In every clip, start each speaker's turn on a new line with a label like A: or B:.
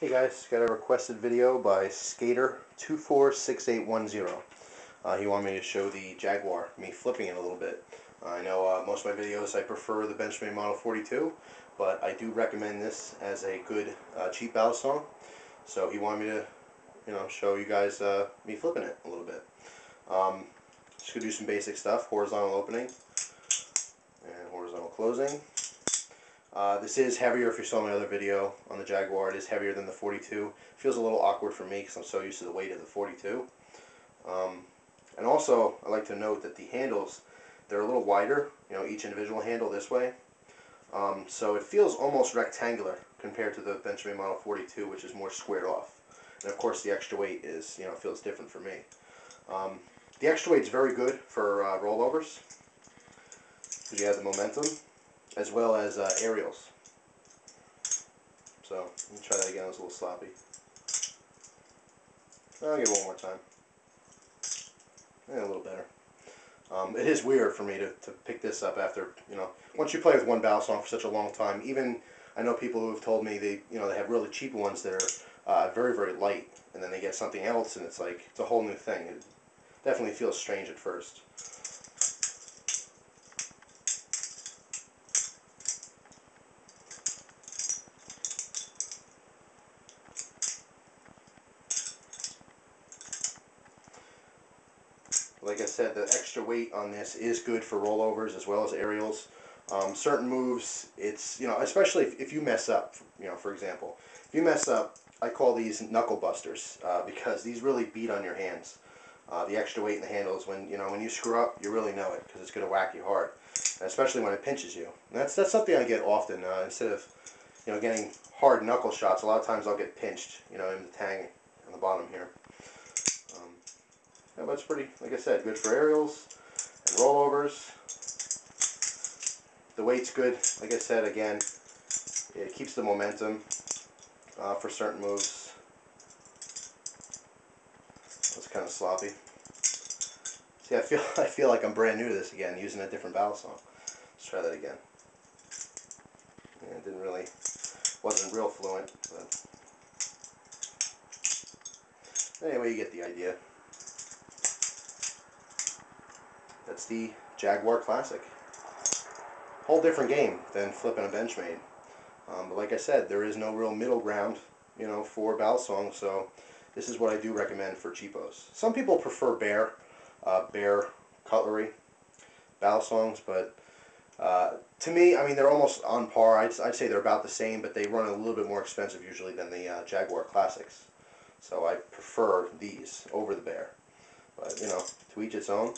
A: Hey guys, got a requested video by Skater246810. He wanted me to show the Jaguar, me flipping it a little bit. I know most of my videos I prefer the Benchmade Model 42, but I do recommend this as a good cheap bali-song. So he wanted me to, show you guys me flipping it a little bit. Just gonna do some basic stuff: horizontal opening and horizontal closing. This is heavier. If you saw my other video on the Jaguar, it is heavier than the 42. It feels a little awkward for me because I'm so used to the weight of the 42. And also, I like to note that the handles, they're a little wider, each individual handle this way. So it feels almost rectangular compared to the Benchmade Model 42, which is more squared off. And of course the extra weight is, feels different for me. The extra weight is very good for rollovers, because you have the momentum, as well as aerials. So, let me try that again. It was a little sloppy. I'll give it one more time. A little better. It is weird for me to pick this up after, once you play with one bali-song for such a long time. Even, I know people who have told me they have really cheap ones that are very, very light, and then they get something else and it's like, it's a whole new thing. It definitely feels strange at first. Like I said, the extra weight on this is good for rollovers as well as aerials. Certain moves, it's, especially if you mess up, for example, if you mess up, I call these knuckle busters, because these really beat on your hands. The extra weight in the handles, when you screw up, you really know it, because it's going to whack you hard, and especially when it pinches you. And that's something I get often. Instead of getting hard knuckle shots, a lot of times I'll get pinched, in the tang on the bottom here. Yeah, but it's pretty, like I said, good for aerials and rollovers. The weight's good, like I said, again, it keeps the momentum for certain moves. It's kind of sloppy. See, I feel like I'm brand new to this again, using a different bali-song. Let's try that again. Yeah, it wasn't real fluent, but anyway, you get the idea. That's the Jaguar Classic. Whole different game than flipping a Benchmade. But like I said, there is no real middle ground, for bali-songs, so this is what I do recommend for cheapos. Some people prefer bare cutlery bali-songs, but to me, I mean, they're almost on par. I'd say they're about the same, but they run a little bit more expensive usually than the Jaguar Classics. So I prefer these over the bare. But, to each its own.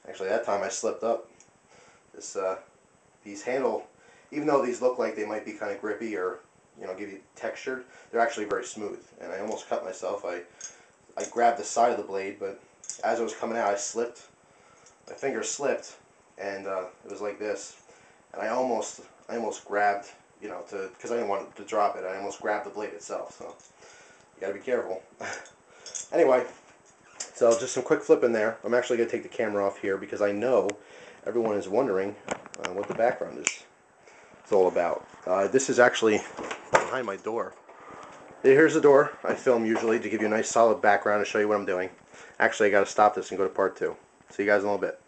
A: Actually, that time I slipped up. These handle, even though these look like they might be kind of grippy or, give you textured, they're actually very smooth. And I almost cut myself. I grabbed the side of the blade, but as I was coming out, I slipped. My finger slipped, and it was like this. And I almost grabbed, because I didn't want to drop it. I almost grabbed the blade itself. So you got to be careful. Anyway. So just some quick flipping there. I'm actually going to take the camera off here because I know everyone is wondering what the background is. It's all about. This is actually behind my door. Here's the door. I film usually to give you a nice solid background and show you what I'm doing. Actually, I got to stop this and go to part 2. See you guys in a little bit.